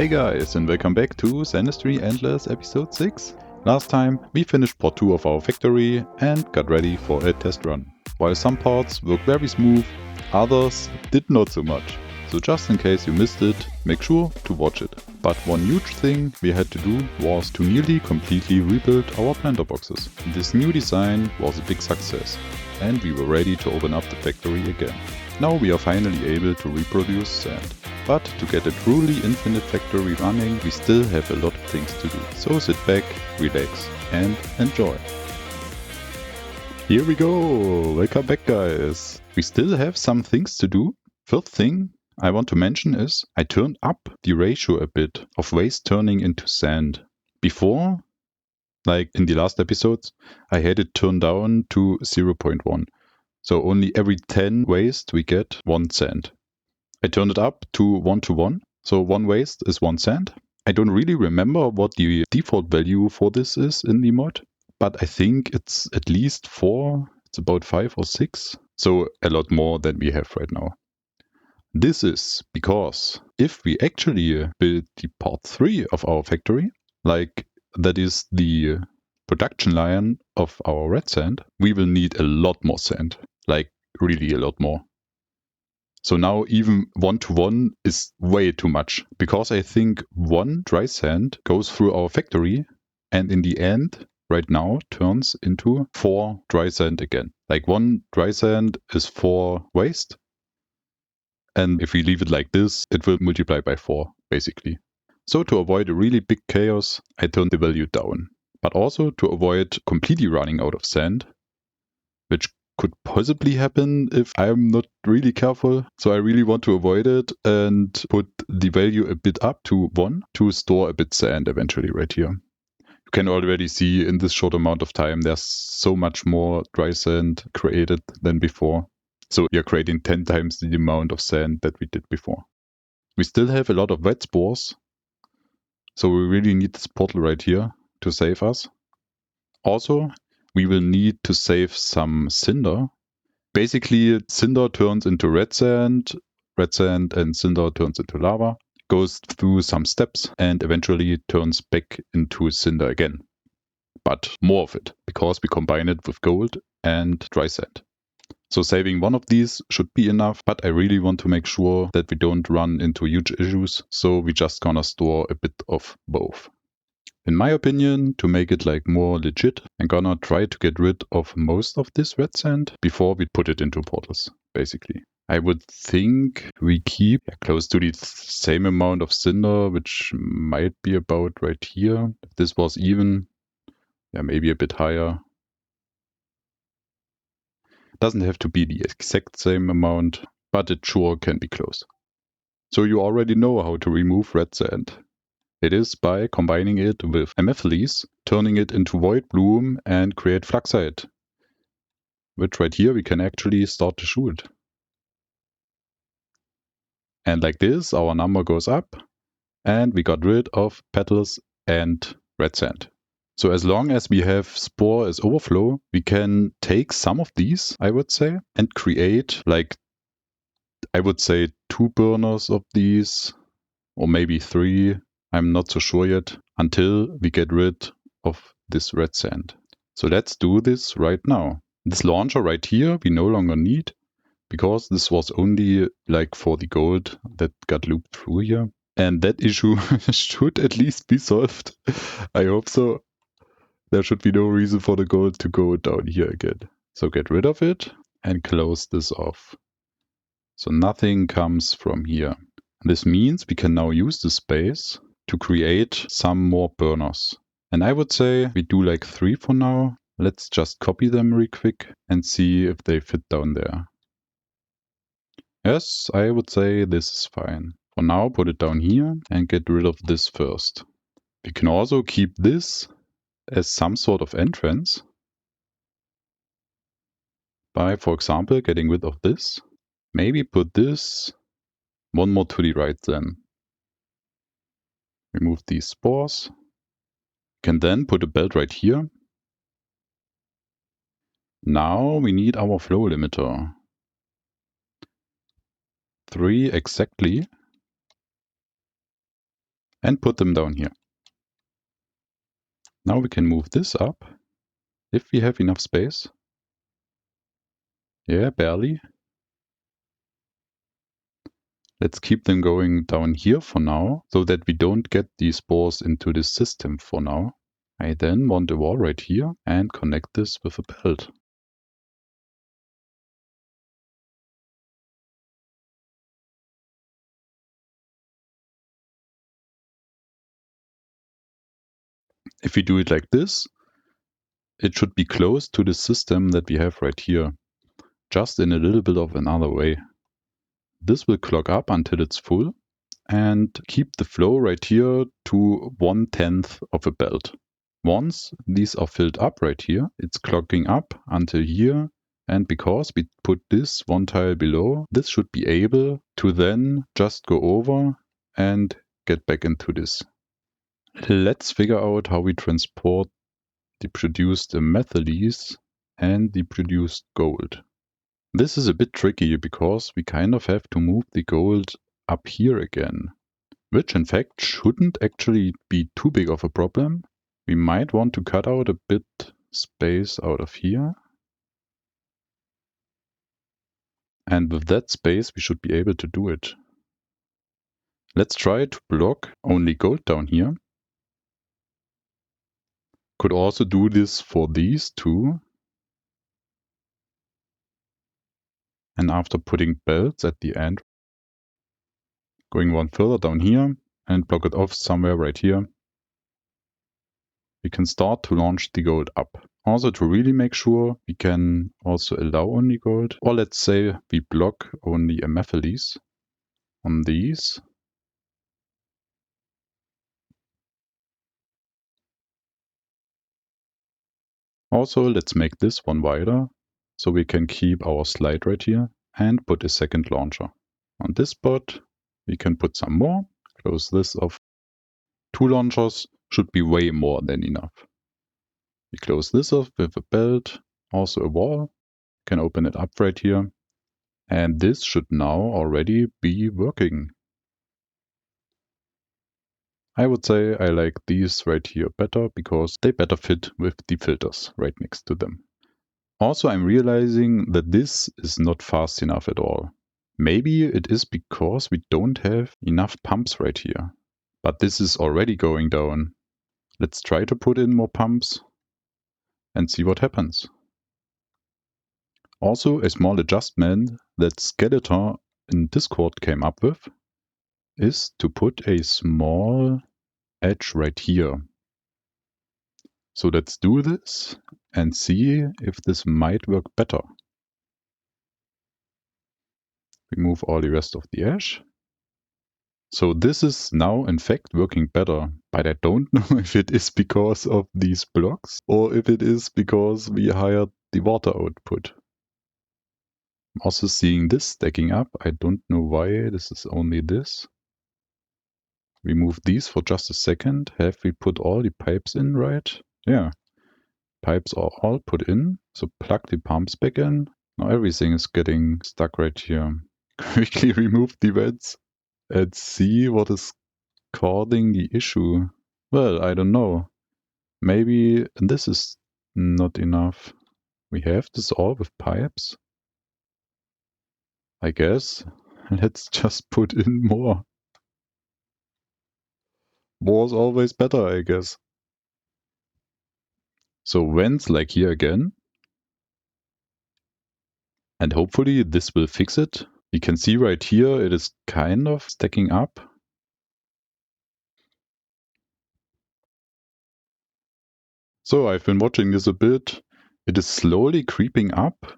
Hey guys, and welcome back to Sandustry Endless episode 6. Last time we finished part 2 of our factory and got ready for a test run. While some parts worked very smooth, others did not so much. So just in case you missed it, make sure to watch it. But one huge thing we had to do was to nearly completely rebuild our planter boxes. This new design was a big success, and we were ready to open up the factory again. Now we are finally able to reproduce sand. But to get a truly infinite factory running, we still have a lot of things to do. So sit back, relax, and enjoy. Here we go! Welcome back, guys! We still have some things to do. First thing I want to mention is I turned up the ratio a bit of waste turning into sand. Before, like in the last episodes, I had it turned down to 0.1. So only every 10 waste we get 1 sand. I turned it up to 1:1, so 1 waste is 1 sand. I don't really remember what the default value for this is in the mod, but I think it's at least 4, it's about 5 or 6, so a lot more than we have right now. This is because if we actually build the part 3 of our factory, like that is the production line of our red sand, we will need a lot more sand, like really a lot more. So now even 1:1 is way too much, because I think 1 dry sand goes through our factory and in the end, right now, turns into 4 dry sand again. Like 1 dry sand is 4 waste. And if we leave it like this, it will multiply by 4, basically. So to avoid a really big chaos, I turned the value down. But also to avoid completely running out of sand, which could possibly happen if I'm not really careful. So I really want to avoid it and put the value a bit up to 1 to store a bit sand eventually right here. You can already see in this short amount of time there's so much more dry sand created than before. So we are creating 10 times the amount of sand that we did before. We still have a lot of wet spores, so we really need this portal right here to save us. Also, we will need to save some cinder. Basically, cinder turns into red sand and cinder turns into lava, goes through some steps, and eventually turns back into cinder again. But more of it, because we combine it with gold and dry sand. So saving one of these should be enough, but I really want to make sure that we don't run into huge issues, so we just gonna store a bit of both. In my opinion, to make it like more legit, I'm gonna try to get rid of most of this red sand before we put it into portals, basically. I would think we keep close to the same amount of cinder, which might be about right here. If this was even, maybe a bit higher. Doesn't have to be the exact same amount, but it sure can be close. So you already know how to remove red sand. It is by combining it with amethyst, turning it into voidbloom and create fluxite. Which right here we can actually start to shoot. And like this, our number goes up and we got rid of petals and red sand. So as long as we have spore as overflow, we can take some of these, I would say, and create like, I would say 2 burners of these, or maybe 3. I'm not so sure yet, until we get rid of this red sand. So let's do this right now. This launcher right here we no longer need, because this was only like for the gold that got looped through here. And that issue should at least be solved. I hope so. There should be no reason for the gold to go down here again. So get rid of it and close this off. So nothing comes from here. This means we can now use the space to create some more burners. And I would say we do like 3 for now. Let's just copy them real quick and see if they fit down there. Yes, I would say this is fine. For now, put it down here and get rid of this first. We can also keep this as some sort of entrance by, for example, getting rid of this. Maybe put this 1 more to the right then. Remove these spores. Can then put a belt right here. Now we need our flow limiter. 3 exactly. and put them down here. Now we can move this up if we have enough space. Yeah, barely. Let's keep them going down here for now, so that we don't get these spores into this system for now. I then want a wall right here and connect this with a belt. If we do it like this, it should be close to the system that we have right here, just in a little bit of another way. This will clog up until it's full and keep the flow right here to 1/10 of a belt. Once these are filled up right here, it's clogging up until here, and because we put this one tile below, this should be able to then just go over and get back into this. Let's figure out how we transport the produced methyles and the produced gold. This is a bit tricky because we kind of have to move the gold up here again, which in fact shouldn't actually be too big of a problem. We might want to cut out a bit space out of here. And with that space, we should be able to do it. Let's try to block only gold down here. Could also do this for these two. And after putting belts at the end, going one further down here and block it off somewhere right here, we can start to launch the gold up. Also, to really make sure, we can also allow only gold, or let's say we block only a methyles on these. Also, let's make this one wider, so we can keep our slide right here and put a second launcher. On this spot, we can put some more, close this off. 2 launchers should be way more than enough. We close this off with a belt, also a wall. Can open it up right here. And this should now already be working. I would say I like these right here better because they better fit with the filters right next to them. Also, I'm realizing that this is not fast enough at all. Maybe it is because we don't have enough pumps right here. But this is already going down. Let's try to put in more pumps and see what happens. Also, a small adjustment that Skeletor in Discord came up with is to put a small edge right here. So let's do this and see if this might work better. Remove all the rest of the ash. So this is now in fact working better, but I don't know if it is because of these blocks or if it is because we hired the water output. I'm also seeing this stacking up. I don't know why this is only this. Remove these for just a second. Have we put all the pipes in right? Yeah. Pipes are all put in. So plug the pumps back in. Now everything is getting stuck right here. Quickly remove the vents and see what is causing the issue. Well, I don't know. Maybe this is not enough. We have this all with pipes. I guess. Let's just put in more. More is always better, I guess. So vents like here again. And hopefully this will fix it. You can see right here it is kind of stacking up. So I've been watching this a bit. It is slowly creeping up.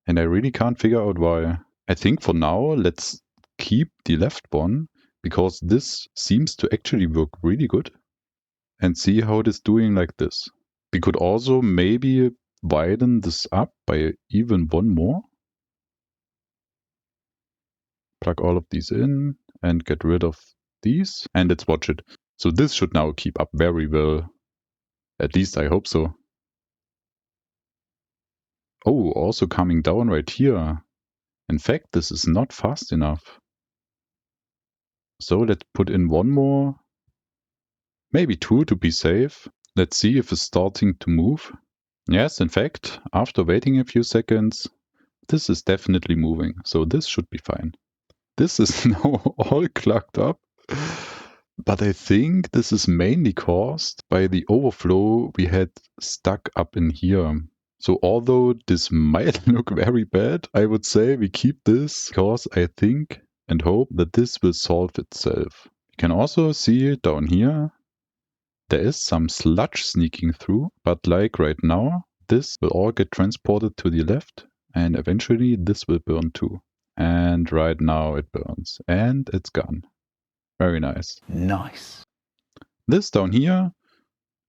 And I really can't figure out why. I think for now, let's keep the left one, because this seems to actually work really good. And see how it is doing like this. We could also maybe widen this up by even one more. Plug all of these in and get rid of these. And let's watch it. So this should now keep up very well. At least I hope so. Oh, also coming down right here. In fact, this is not fast enough. So let's put in one more, maybe two to be safe. Let's see if it's starting to move. Yes, in fact, after waiting a few seconds, this is definitely moving, so this should be fine. This is now all clogged up, but I think this is mainly caused by the overflow we had stuck up in here. So although this might look very bad, I would say we keep this because I think and hope that this will solve itself. You can also see down here, there is some sludge sneaking through, but like right now, this will all get transported to the left and eventually this will burn too. And right now it burns and it's gone. Very nice. Nice. This down here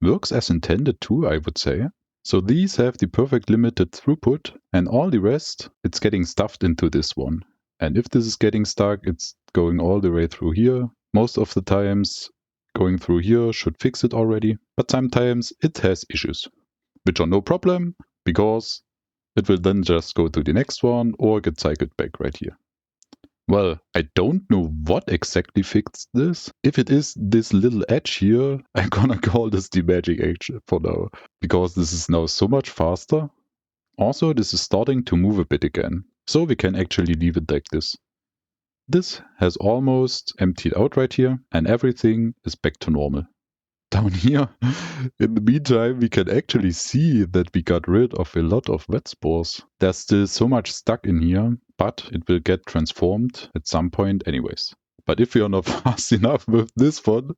works as intended too, I would say. So these have the perfect limited throughput and all the rest, it's getting stuffed into this one. And if this is getting stuck, it's going all the way through here. Most of the times going through here should fix it already, but sometimes it has issues, which are no problem because it will then just go to the next one or get cycled back right here. Well, I don't know what exactly fixed this. If it is this little edge here, I'm gonna call this the magic edge for now, because this is now so much faster. Also, this is starting to move a bit again, so we can actually leave it like this. This has almost emptied out right here, and everything is back to normal. Down here, in the meantime, we can actually see that we got rid of a lot of wet spores. There's still so much stuck in here, but it will get transformed at some point anyways. But if we are not fast enough with this one,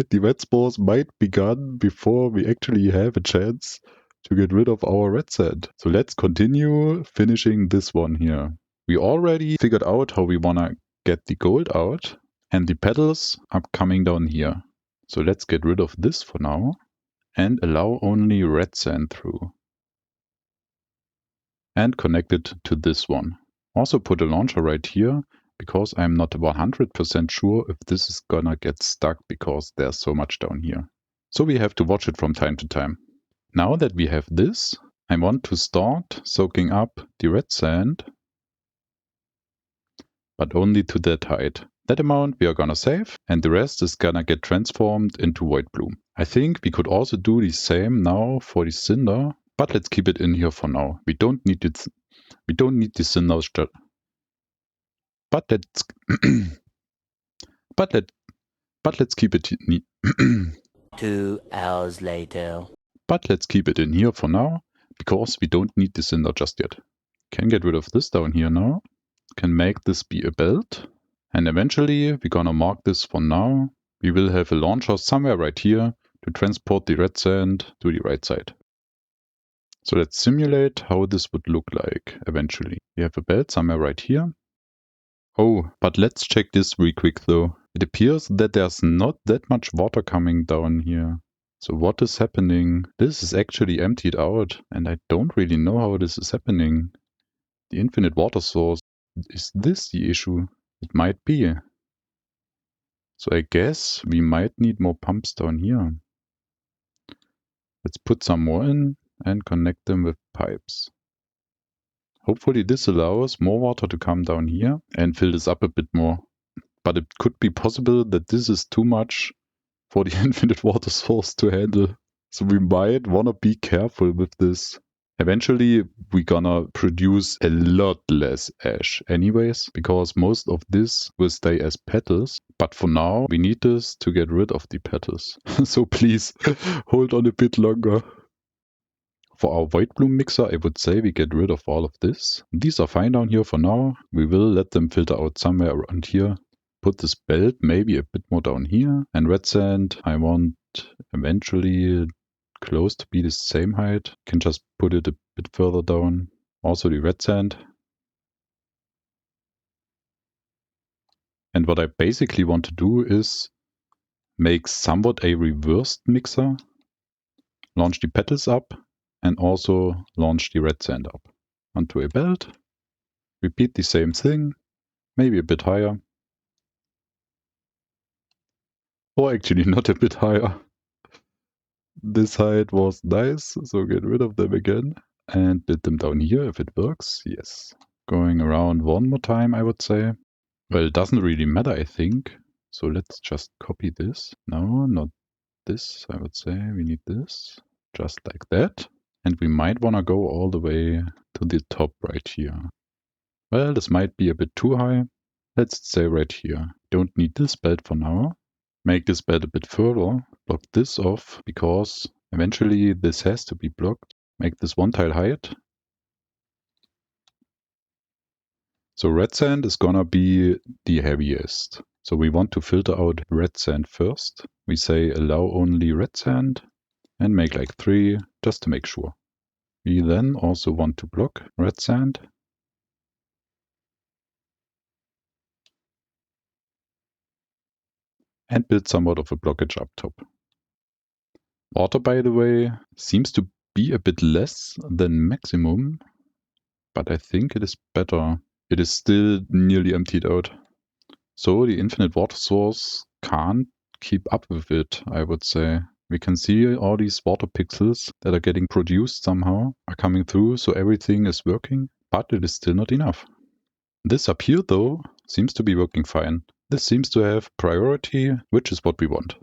the wet spores might be gone before we actually have a chance to get rid of our red sand. So let's continue finishing this one here. We already figured out how we wanna get the gold out, and the petals are coming down here. So let's get rid of this for now and allow only red sand through. And connect it to this one. Also put a launcher right here because I'm not 100% sure if this is gonna get stuck because there's so much down here. So we have to watch it from time to time. Now that we have this, I want to start soaking up the red sand, but only to that height. That amount we are gonna save, and the rest is gonna get transformed into voidbloom. I think we could also do the same now for the cinder, but let's keep it in here for now. We don't need it. We don't need the cinder. But let's but let's keep it. 2 hours later. But let's keep it in here for now because we don't need the cinder just yet. Can get rid of this down here now. Can make this be a belt. And eventually, we're gonna mark this for now. We will have a launcher somewhere right here to transport the red sand to the right side. So let's simulate how this would look like eventually. We have a belt somewhere right here. Oh, but let's check this real quick though. It appears that there's not that much water coming down here. So what is happening? This is actually emptied out and I don't really know how this is happening. The infinite water source, is this the issue? It might be. So I guess we might need more pumps down here. Let's put some more in and connect them with pipes. Hopefully this allows more water to come down here and fill this up a bit more. But it could be possible that this is too much for the infinite water source to handle. So we might want to be careful with this. Eventually, we're gonna produce a lot less ash anyways, because most of this will stay as petals. But for now, we need this to get rid of the petals. So please, hold on a bit longer. For our voidbloom mixer, I would say we get rid of all of this. These are fine down here for now. We will let them filter out somewhere around here. Put this belt maybe a bit more down here. And red sand, I want eventually close to be the same height. Can just put it a bit further down. Also the red sand. And what I basically want to do is make somewhat a reversed mixer. Launch the petals up and also launch the red sand up onto a belt. Repeat the same thing, maybe a bit higher. Or actually not a bit higher. This height was nice, so get rid of them again and build them down here if it works. Yes. Going around one more time, I would say. Well, it doesn't really matter, I think. So let's just copy this. No, not this, I would say. We need this, just like that. And we might want to go all the way to the top right here. Well, this might be a bit too high. Let's say right here. Don't need this belt for now. Make this belt a bit further. Block this off because eventually this has to be blocked. Make this one tile height. So red sand is gonna be the heaviest. So we want to filter out red sand first. We say allow only red sand and make like 3 just to make sure. We then also want to block red sand. And build somewhat of a blockage up top. Water, by the way, seems to be a bit less than maximum, but I think it is better. It is still nearly emptied out. So the infinite water source can't keep up with it, I would say. We can see all these water pixels that are getting produced somehow are coming through, so everything is working, but it is still not enough. This up here, though, seems to be working fine. This seems to have priority, which is what we want.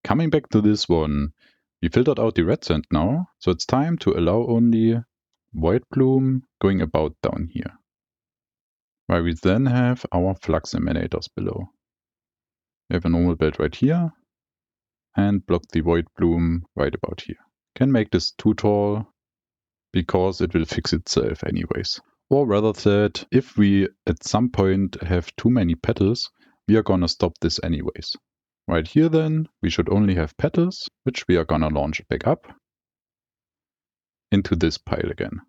Coming back to this one, we filtered out the red sand now, so it's time to allow only voidbloom going about down here. Where we then have our flux emanators below. We have a normal belt right here, and block the voidbloom right about here. Can make this too tall, because it will fix itself anyways. Or rather said, if we at some point have too many petals, we are gonna stop this anyways. Right here then, we should only have petals, which we are gonna launch back up into this pile again.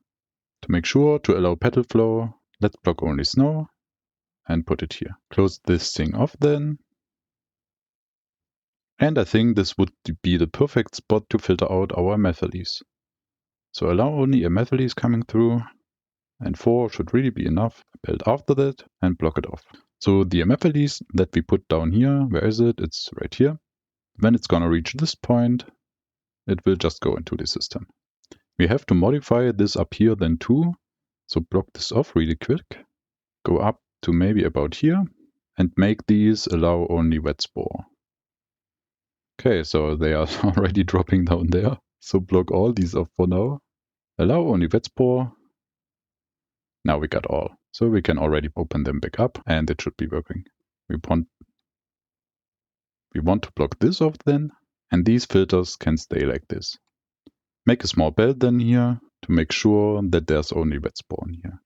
To make sure to allow petal flow, let's block only snow and put it here. Close this thing off then. And I think this would be the perfect spot to filter out our amethyles. So allow only amethyles coming through, and 4 should really be enough. Build after that and block it off. So the amethyles that we put down here, where is it? It's right here. When it's gonna reach this point, it will just go into the system. We have to modify this up here then too. So block this off really quick. Go up to maybe about here and make these allow only wet spore. Okay, so they are already dropping down there. So block all these off for now. Allow only wet spore. Now we got all. So we can already open them back up and it should be working. We want to block this off then, and these filters can stay like this. Make a small belt then here to make sure that there's only wet spore in here.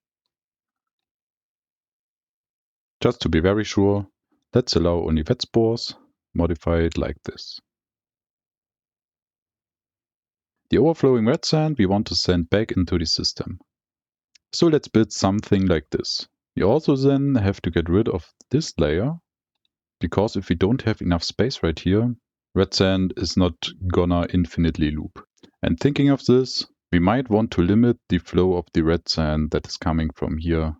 Just to be very sure, let's allow only wet spores, modify it like this. The overflowing red sand we want to send back into the system. So let's build something like this. We also then have to get rid of this layer, because if we don't have enough space right here, red sand is not gonna infinitely loop. And thinking of this, we might want to limit the flow of the red sand that is coming from here,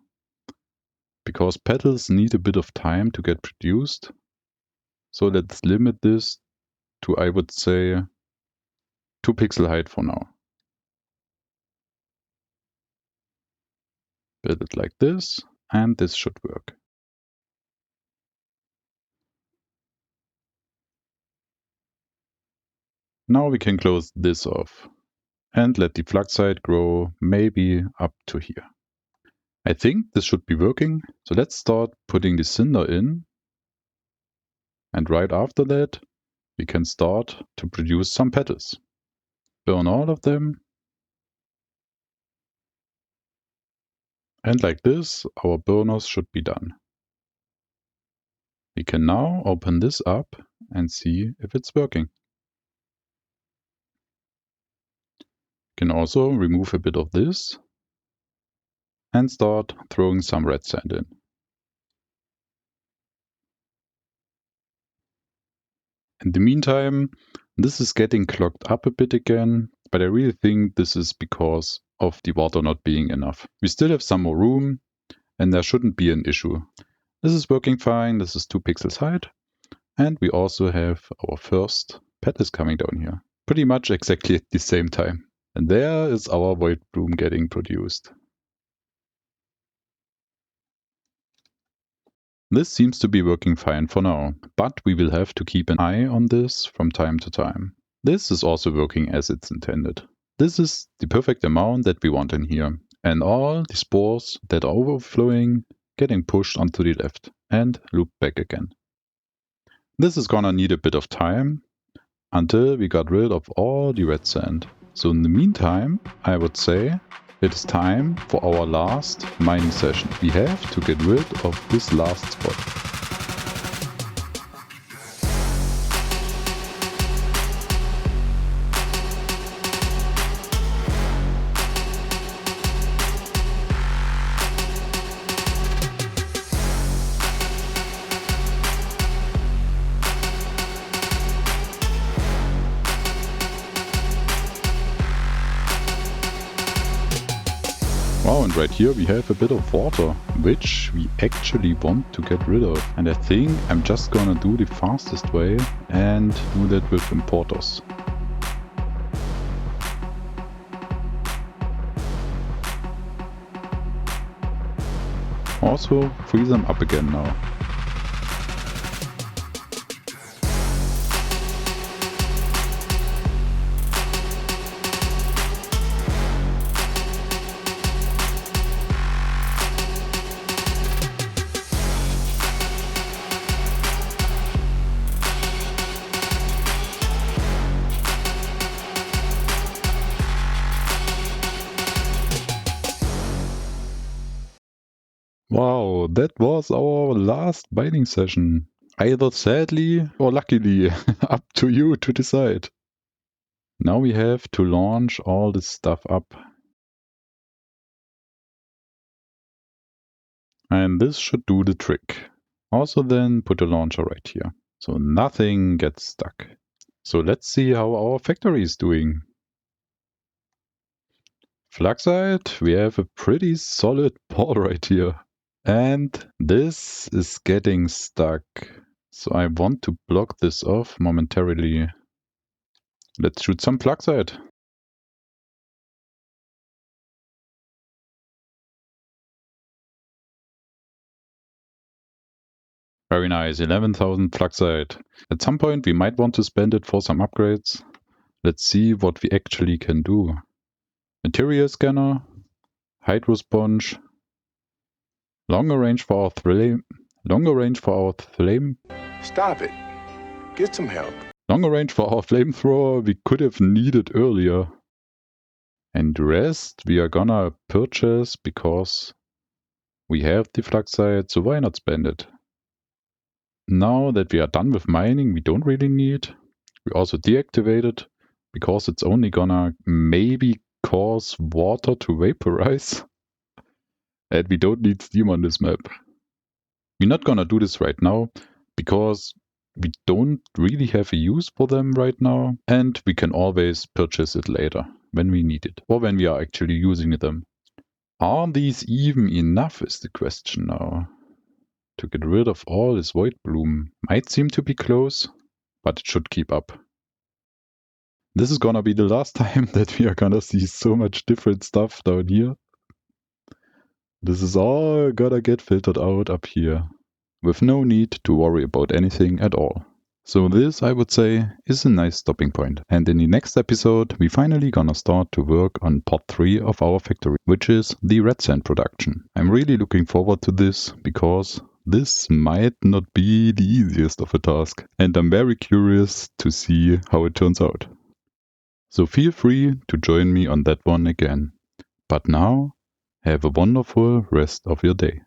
because petals need a bit of time to get produced. So let's limit this to, I would say, 2 pixel height for now. Build it like this, and this should work. Now we can close this off and let the flux height grow maybe up to here. I think this should be working, so let's start putting the cinder in, and right after that we can start to produce some petals. Burn all of them, and like this our burners should be done. We can now open this up and see if it's working. Can also remove a bit of this and start throwing some red sand in. In the meantime, this is getting clogged up a bit again, but I really think this is because of the water not being enough. We still have some more room and there shouldn't be an issue. This is working fine, this is 2 pixels height, and we also have our first petals coming down here. Pretty much exactly at the same time. And there is our voidbloom getting produced. This seems to be working fine for now, but we will have to keep an eye on this from time to time. This is also working as it's intended. This is the perfect amount that we want in here, and all the spores that are overflowing getting pushed onto the left and looped back again. This is gonna need a bit of time until we got rid of all the red sand. So in the meantime, I would say it is time for our last mining session. We have to get rid of this last spot. Wow, and right here we have a bit of water, which we actually want to get rid of. And I think I'm just gonna do the fastest way and do that with importers. Also free them up again now. Wow, that was our last mining session. Either sadly or luckily, up to you to decide. Now we have to launch all this stuff up. And this should do the trick. Also then put a launcher right here, so nothing gets stuck. So let's see how our factory is doing. Fluxite, we have a pretty solid ball right here. And this is getting stuck. So I want to block this off momentarily. Let's shoot some fluxite. Very nice, 11,000 fluxite. At some point we might want to spend it for some upgrades. Let's see what we actually can do. Material scanner, hydro sponge, longer range for our flame. Stop it. Get some help. Longer range for our flamethrower we could have needed earlier. And the rest we are gonna purchase because we have the fluxite, so why not spend it? Now that we are done with mining, we don't really need. We also deactivate it because it's only gonna maybe cause water to vaporize. And we don't need steam on this map. We're not gonna do this right now because we don't really have a use for them right now, and we can always purchase it later when we need it or when we are actually using them. Are these even enough is the question now. To get rid of all this voidbloom might seem to be close, but it should keep up. This is gonna be the last time that we are gonna see so much different stuff down here. This is all gonna get filtered out up here, with no need to worry about anything at all. So this, I would say, is a nice stopping point. And in the next episode, we finally gonna start to work on part 3 of our factory, which is the red sand production. I'm really looking forward to this, because this might not be the easiest of a task. And I'm very curious to see how it turns out. So feel free to join me on that one again. But now, have a wonderful rest of your day.